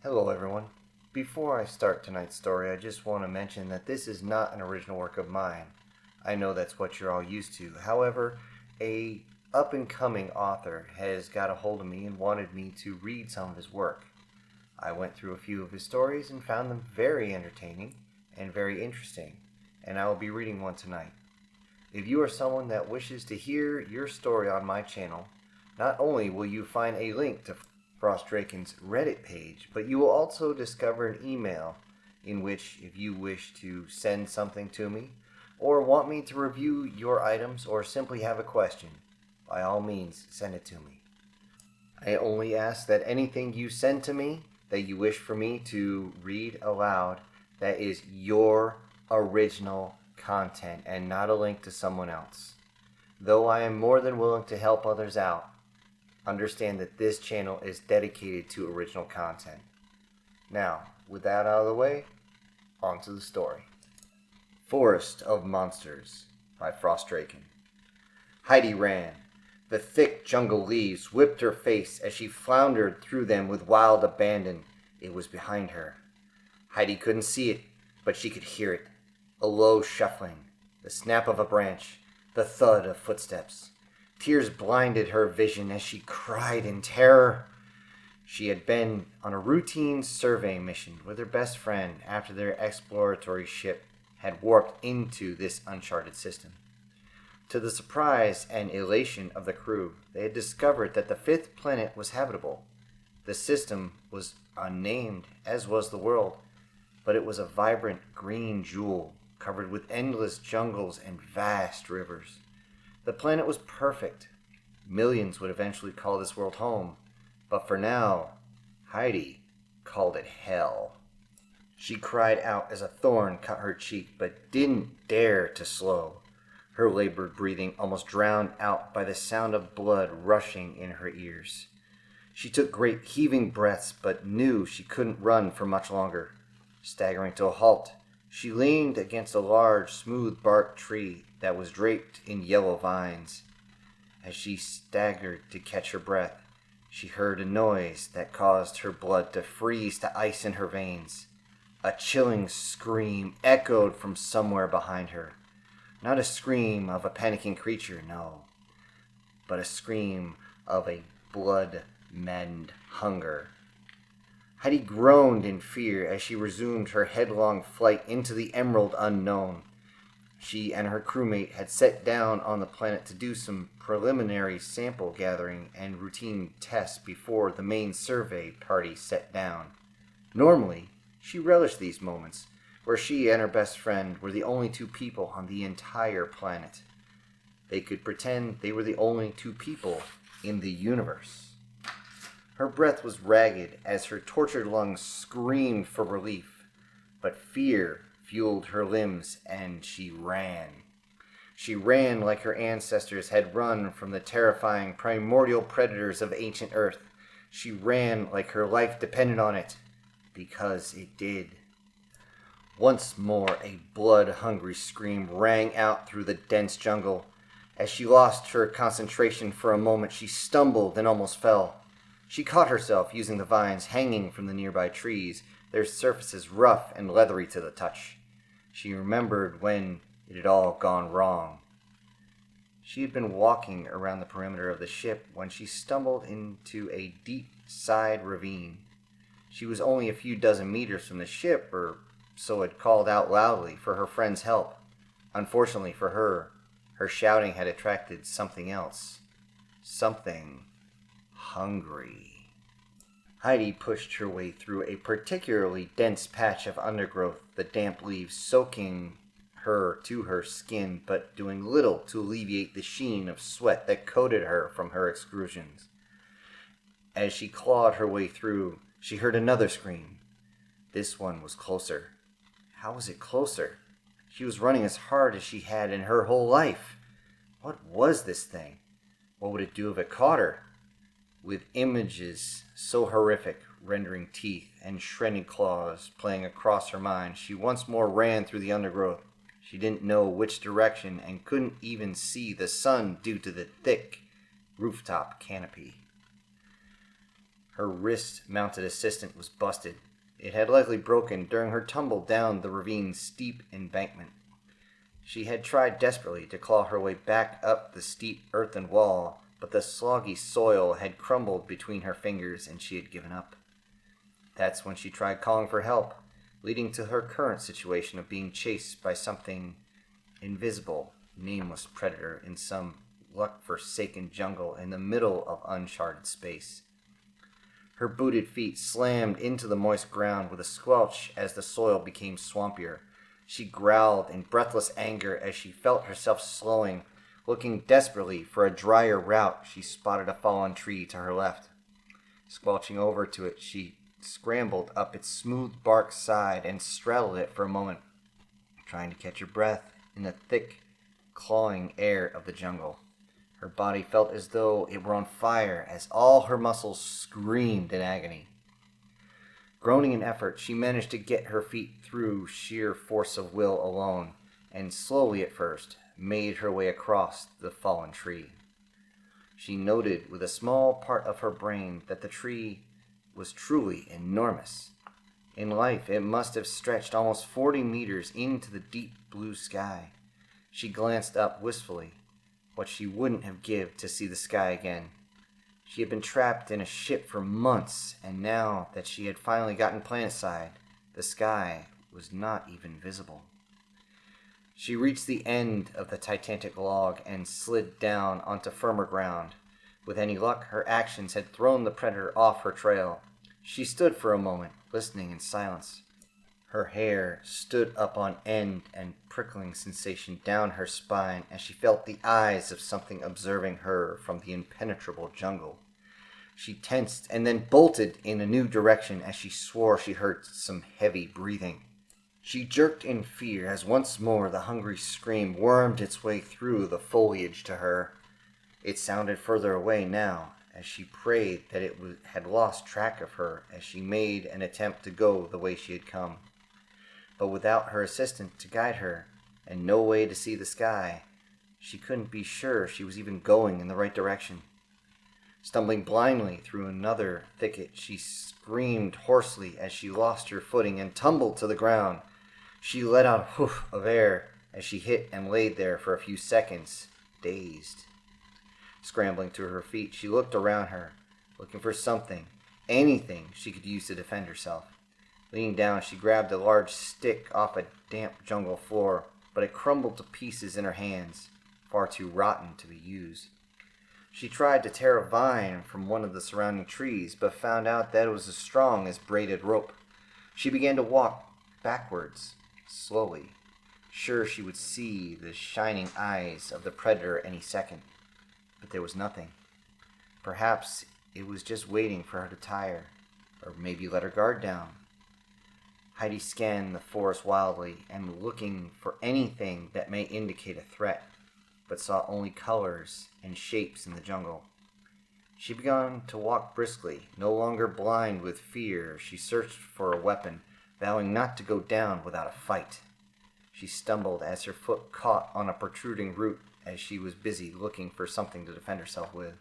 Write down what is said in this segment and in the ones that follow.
Hello everyone. Before I start tonight's story, I just want to mention that this is not an original work of mine. I know that's what you're all used to. However, a up-and-coming author has got a hold of me and wanted me to read some of his work. I went through a few of his stories and found them very entertaining and very interesting, and I will be reading one tonight. If you are someone that wishes to hear your story on my channel, not only will you find a link to FROSTDRAKEN's Reddit page, but you will also discover an email in which, if you wish to send something to me, or want me to review your items, or simply have a question, by all means send it to me. I only ask that anything you send to me that you wish for me to read aloud, that is your original content and not a link to someone else. Though I am more than willing to help others out, understand that this channel is dedicated to original content. Now, with that out of the way, on to the story. Forest of Monsters by FROSTDRAKEN. Heidi ran. The thick jungle leaves whipped her face as she floundered through them with wild abandon. It was behind her. Heidi couldn't see it, but she could hear it. A low shuffling, the snap of a branch, the thud of footsteps. Tears blinded her vision as she cried in terror. She had been on a routine survey mission with her best friend after their exploratory ship had warped into this uncharted system. To the surprise and elation of the crew, they had discovered that the fifth planet was habitable. The system was unnamed, as was the world, but it was a vibrant green jewel covered with endless jungles and vast rivers. The planet was perfect. Millions would eventually call this world home, but for now, Heidi called it hell. She cried out as a thorn cut her cheek, but didn't dare to slow. Her labored breathing almost drowned out by the sound of blood rushing in her ears. She took great heaving breaths, but knew she couldn't run for much longer. Staggering to a halt, she leaned against a large, smooth-barked tree that was draped in yellow vines. As she staggered to catch her breath, she heard a noise that caused her blood to freeze to ice in her veins. A chilling scream echoed from somewhere behind her. Not a scream of a panicking creature, no, but a scream of a blood-maddened hunger. Heidi groaned in fear as she resumed her headlong flight into the emerald unknown. She and her crewmate had set down on the planet to do some preliminary sample gathering and routine tests before the main survey party set down. Normally, she relished these moments, where she and her best friend were the only two people on the entire planet. They could pretend they were the only two people in the universe. Her breath was ragged as her tortured lungs screamed for relief, but fear fueled her limbs, and she ran. She ran like her ancestors had run from the terrifying primordial predators of ancient Earth. She ran like her life depended on it, because it did. Once more a blood-hungry scream rang out through the dense jungle. As she lost her concentration for a moment, she stumbled and almost fell. She caught herself using the vines hanging from the nearby trees, their surfaces rough and leathery to the touch. She remembered when it had all gone wrong. She had been walking around the perimeter of the ship when she stumbled into a deep side ravine. She was only a few dozen meters from the ship, or so had called out loudly for her friend's help. Unfortunately for her, her shouting had attracted something else. Something hungry. Heidi pushed her way through a particularly dense patch of undergrowth, the damp leaves soaking her to her skin, but doing little to alleviate the sheen of sweat that coated her from her excursions. As she clawed her way through, she heard another scream. This one was closer. How was it closer? She was running as hard as she had in her whole life. What was this thing? What would it do if it caught her? With images so horrific, rendering teeth and shredding claws playing across her mind, she once more ran through the undergrowth. She didn't know which direction and couldn't even see the sun due to the thick rooftop canopy. Her wrist-mounted assistant was busted. It had likely broken during her tumble down the ravine's steep embankment. She had tried desperately to claw her way back up the steep earthen wall, but the sloggy soil had crumbled between her fingers and she had given up. That's when she tried calling for help, leading to her current situation of being chased by something invisible, nameless predator in some luck-forsaken jungle in the middle of uncharted space. Her booted feet slammed into the moist ground with a squelch as the soil became swampier. She growled in breathless anger as she felt herself slowing. Looking desperately for a drier route, she spotted a fallen tree to her left. Squelching over to it, she scrambled up its smooth bark side and straddled it for a moment, trying to catch her breath in the thick, clawing air of the jungle. Her body felt as though it were on fire as all her muscles screamed in agony. Groaning in effort, she managed to get her feet through sheer force of will alone, and slowly at first made her way across the fallen tree. She noted with a small part of her brain that the tree was truly enormous. In life, it must have stretched almost 40 meters into the deep blue sky. She glanced up wistfully, what she wouldn't have given to see the sky again. She had been trapped in a ship for months, and now that she had finally gotten planetside, the sky was not even visible. She reached the end of the titanic log and slid down onto firmer ground. With any luck, her actions had thrown the predator off her trail. She stood for a moment, listening in silence. Her hair stood up on end and prickling sensation down her spine as she felt the eyes of something observing her from the impenetrable jungle. She tensed and then bolted in a new direction as she swore she heard some heavy breathing. She jerked in fear as once more the hungry scream wormed its way through the foliage to her. It sounded further away now, as she prayed that it had lost track of her as she made an attempt to go the way she had come. But without her assistant to guide her, and no way to see the sky, she couldn't be sure she was even going in the right direction. Stumbling blindly through another thicket, she screamed hoarsely as she lost her footing and tumbled to the ground. She let out a whoof of air as she hit and laid there for a few seconds, dazed. Scrambling to her feet, she looked around her, looking for something, anything she could use to defend herself. Leaning down, she grabbed a large stick off a damp jungle floor, but it crumbled to pieces in her hands, far too rotten to be used. She tried to tear a vine from one of the surrounding trees, but found out that it was as strong as braided rope. She began to walk backwards, slowly, sure she would see the shining eyes of the predator any second. But there was nothing. Perhaps it was just waiting for her to tire, or maybe let her guard down. Heidi scanned the forest wildly and looking for anything that may indicate a threat, but saw only colors and shapes in the jungle. She began to walk briskly, no longer blind with fear. She searched for a weapon, vowing not to go down without a fight. She stumbled as her foot caught on a protruding root as she was busy looking for something to defend herself with.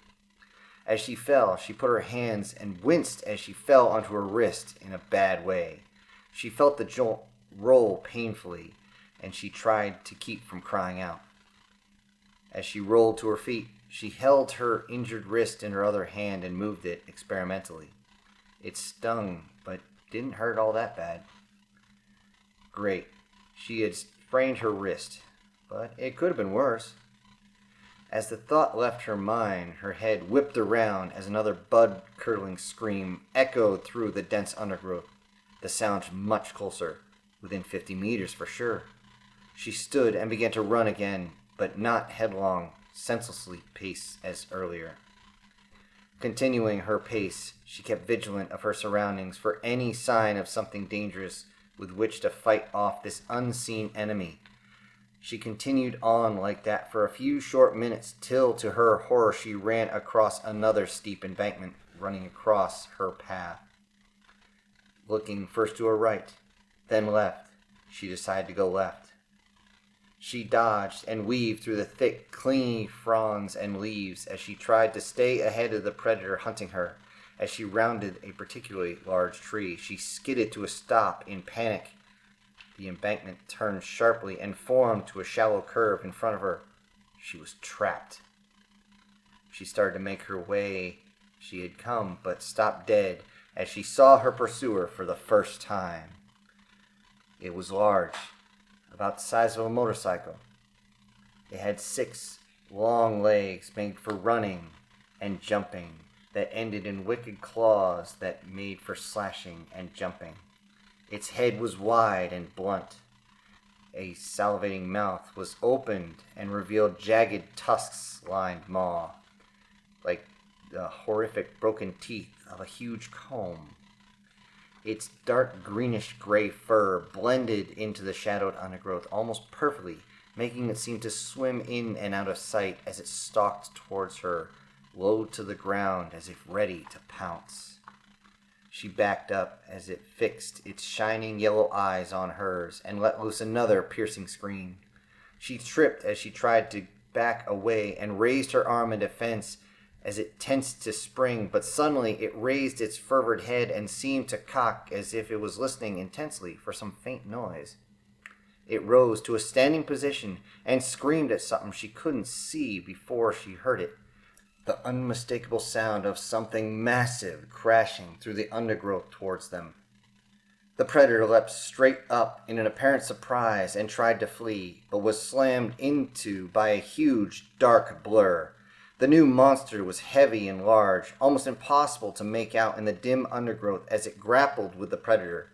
As she fell, she put her hands and winced as she fell onto her wrist in a bad way. She felt the jolt roll painfully, and she tried to keep from crying out. As she rolled to her feet, she held her injured wrist in her other hand and moved it experimentally. It stung, but didn't hurt all that bad. Great. She had sprained her wrist, but it could have been worse. As the thought left her mind, her head whipped around as another blood-curdling scream echoed through the dense undergrowth. The sound much closer, within 50 meters for sure. She stood and began to run again, but not headlong, senselessly pace as earlier. Continuing her pace, she kept vigilant of her surroundings for any sign of something dangerous with which to fight off this unseen enemy. She continued on like that for a few short minutes till, to her horror, she ran across another steep embankment running across her path. Looking first to her right, then left, she decided to go left. She dodged and weaved through the thick, clingy fronds and leaves as she tried to stay ahead of the predator hunting her. As she rounded a particularly large tree, she skidded to a stop in panic. The embankment turned sharply and formed to a shallow curve in front of her. She was trapped. She started to make her way she had come, but stopped dead as she saw her pursuer for the first time. It was large, about the size of a motorcycle. It had 6 long legs made for running and jumping that ended in wicked claws that made for slashing and jumping. Its head was wide and blunt. A salivating mouth was opened and revealed jagged tusks-lined maw, like the horrific broken teeth of a huge comb. Its dark greenish-gray fur blended into the shadowed undergrowth almost perfectly, making it seem to swim in and out of sight as it stalked towards her, low to the ground as if ready to pounce. She backed up as it fixed its shining yellow eyes on hers and let loose another piercing scream. She tripped as she tried to back away and raised her arm in defense as it tensed to spring, but suddenly it raised its furrowed head and seemed to cock as if it was listening intensely for some faint noise. It rose to a standing position and screamed at something she couldn't see before she heard it. The unmistakable sound of something massive crashing through the undergrowth towards them. The predator leapt straight up in an apparent surprise and tried to flee, but was slammed into by a huge, dark blur. The new monster was heavy and large, almost impossible to make out in the dim undergrowth as it grappled with the predator.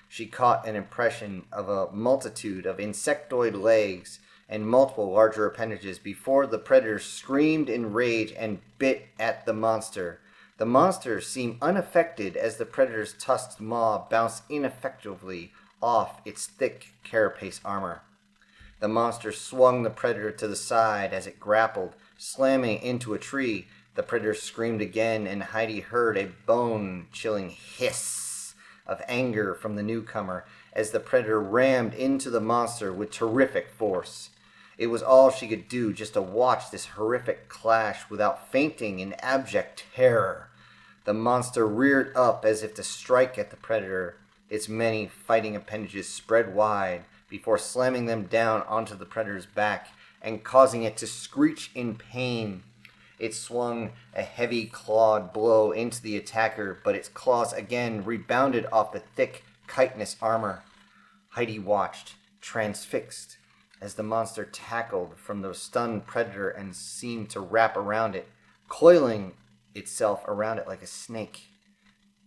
She caught an impression of a multitude of insectoid legs and multiple larger appendages before the predator screamed in rage and bit at the monster. The monster seemed unaffected as the predator's tusked maw bounced ineffectively off its thick carapace armor. The monster swung the predator to the side as it grappled, slamming into a tree. The predator screamed again, and Heidi heard a bone-chilling hiss of anger from the newcomer as the predator rammed into the monster with terrific force. It was all she could do just to watch this horrific clash without fainting in abject terror. The monster reared up as if to strike at the predator, its many fighting appendages spread wide before slamming them down onto the predator's back and causing it to screech in pain. It swung a heavy clawed blow into the attacker, but its claws again rebounded off the thick chitinous armor. Heidi watched, transfixed, as the monster tackled from the stunned predator and seemed to wrap around it, coiling itself around it like a snake.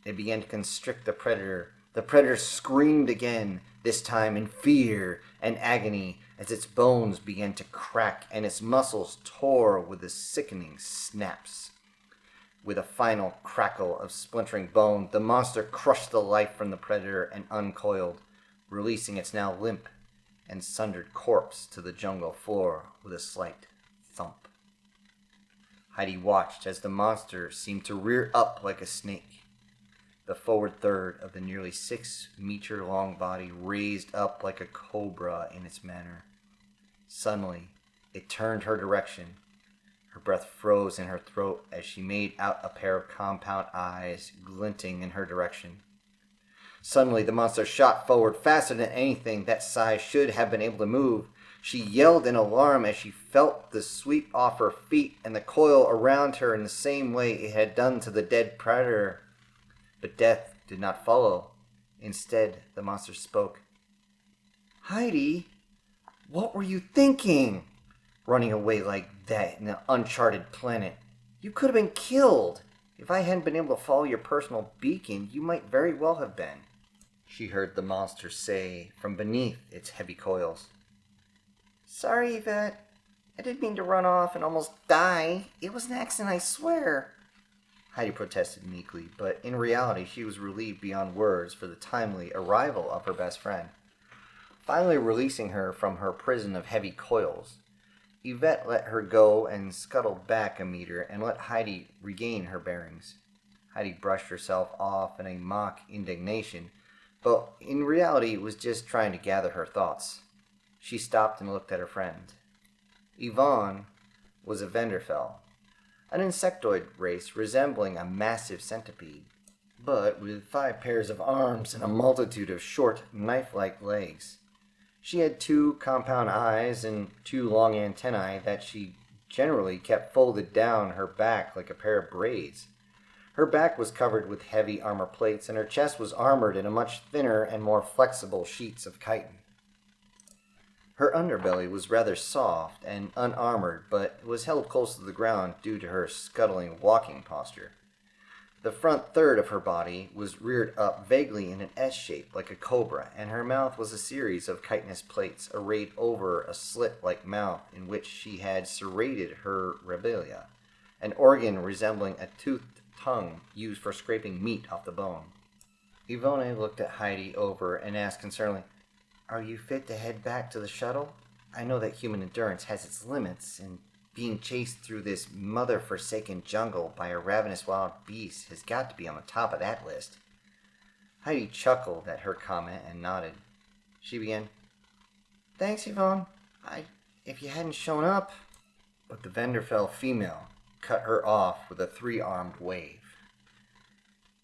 It began to constrict the predator. The predator screamed again, this time in fear and agony, as its bones began to crack and its muscles tore with the sickening snaps. With a final crackle of splintering bone, the monster crushed the life from the predator and uncoiled, releasing its now limp and sundered corpse to the jungle floor with a slight thump. Heidi watched as the monster seemed to rear up like a snake. The forward third of the nearly 6-meter-long body raised up like a cobra in its manner. Suddenly, it turned her direction. Her breath froze in her throat as she made out a pair of compound eyes glinting in her direction. Suddenly, the monster shot forward faster than anything that size should have been able to move. She yelled in alarm as she felt the sweep off her feet and the coil around her in the same way it had done to the dead predator. But death did not follow. Instead, the monster spoke. "Heidi, what were you thinking? Running away like that in an uncharted planet. You could have been killed. If I hadn't been able to follow your personal beacon, you might very well have been," she heard the monster say from beneath its heavy coils. "Sorry, Yvette. I didn't mean to run off and almost die. It was an accident, I swear," Heidi protested meekly, but in reality she was relieved beyond words for the timely arrival of her best friend. Finally releasing her from her prison of heavy coils, Yvette let her go and scuttled back a meter and let Heidi regain her bearings. Heidi brushed herself off in a mock indignation, but in reality was just trying to gather her thoughts. She stopped and looked at her friend. Yvonne was a Vanderfell, an insectoid race resembling a massive centipede, but with 5 pairs of arms and a multitude of short, knife-like legs. She had 2 compound eyes and 2 long antennae that she generally kept folded down her back like a pair of braids. Her back was covered with heavy armor plates, and her chest was armored in a much thinner and more flexible sheets of chitin. Her underbelly was rather soft and unarmored, but was held close to the ground due to her scuttling walking posture. The front third of her body was reared up vaguely in an S shape like a cobra, and her mouth was a series of chitinous plates arrayed over a slit-like mouth in which she had serrated her radialia, an organ resembling a toothed tongue used for scraping meat off the bone. Yvonne looked at Heidi over and asked concernedly, "Are you fit to head back to the shuttle? I know that human endurance has its limits, and being chased through this mother-forsaken jungle by a ravenous wild beast has got to be on the top of that list." Heidi chuckled at her comment and nodded. She began, "Thanks, Yvonne. If you hadn't shown up..." But the Vanderfell female cut her off with a 3-armed wave.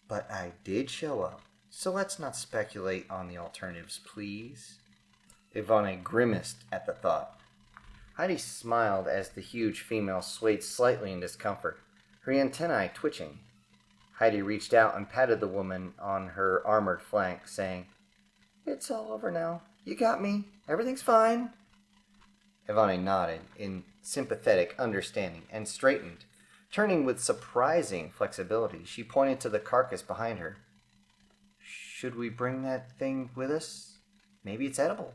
"But I did show up, so let's not speculate on the alternatives, please." Yvonne grimaced at the thought. Heidi smiled as the huge female swayed slightly in discomfort, her antennae twitching. Heidi reached out and patted the woman on her armored flank, saying, "It's all over now. You got me. Everything's fine." Yvonne nodded in sympathetic understanding and straightened. Turning with surprising flexibility, she pointed to the carcass behind her. "Should we bring that thing with us? Maybe it's edible."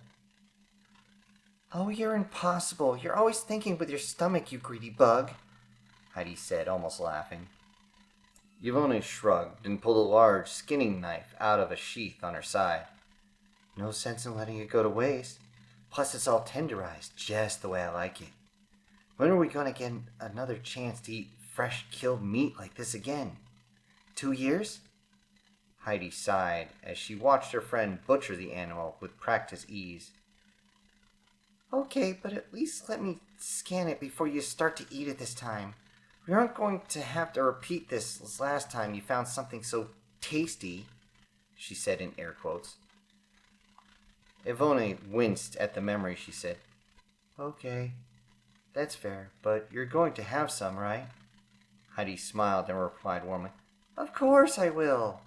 "Oh, you're impossible. You're always thinking with your stomach, you greedy bug," Heidi said, almost laughing. Yvonne shrugged and pulled a large skinning knife out of a sheath on her side. "No sense in letting it go to waste. Plus, it's all tenderized, just the way I like it. When are we going to get another chance to eat fresh killed meat like this again? 2 years?" Heidi sighed as she watched her friend butcher the animal with practiced ease. "Okay, but at least let me scan it before you start to eat it this time. We aren't going to have to repeat this as last time you found something so tasty," she said in air quotes. Yvonne winced at the memory. She said, "Okay, that's fair, but you're going to have some, right?" Heidi smiled and replied warmly, "Of course I will.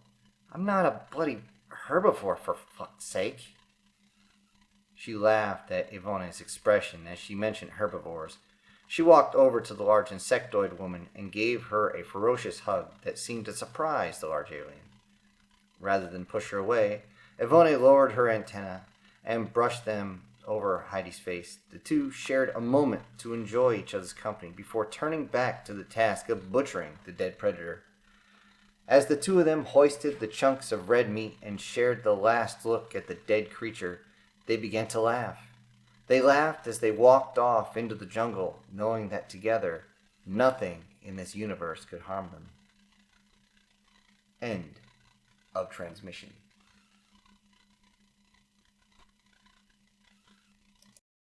I'm not a bloody herbivore, for fuck's sake." She laughed at Yvonne's expression as she mentioned herbivores. She walked over to the large insectoid woman and gave her a ferocious hug that seemed to surprise the large alien. Rather than push her away, Yvonne lowered her antenna and brushed them over Heidi's face. The two shared a moment to enjoy each other's company before turning back to the task of butchering the dead predator. As the two of them hoisted the chunks of red meat and shared the last look at the dead creature, they began to laugh. They laughed as they walked off into the jungle, knowing that together, nothing in this universe could harm them. End of transmission.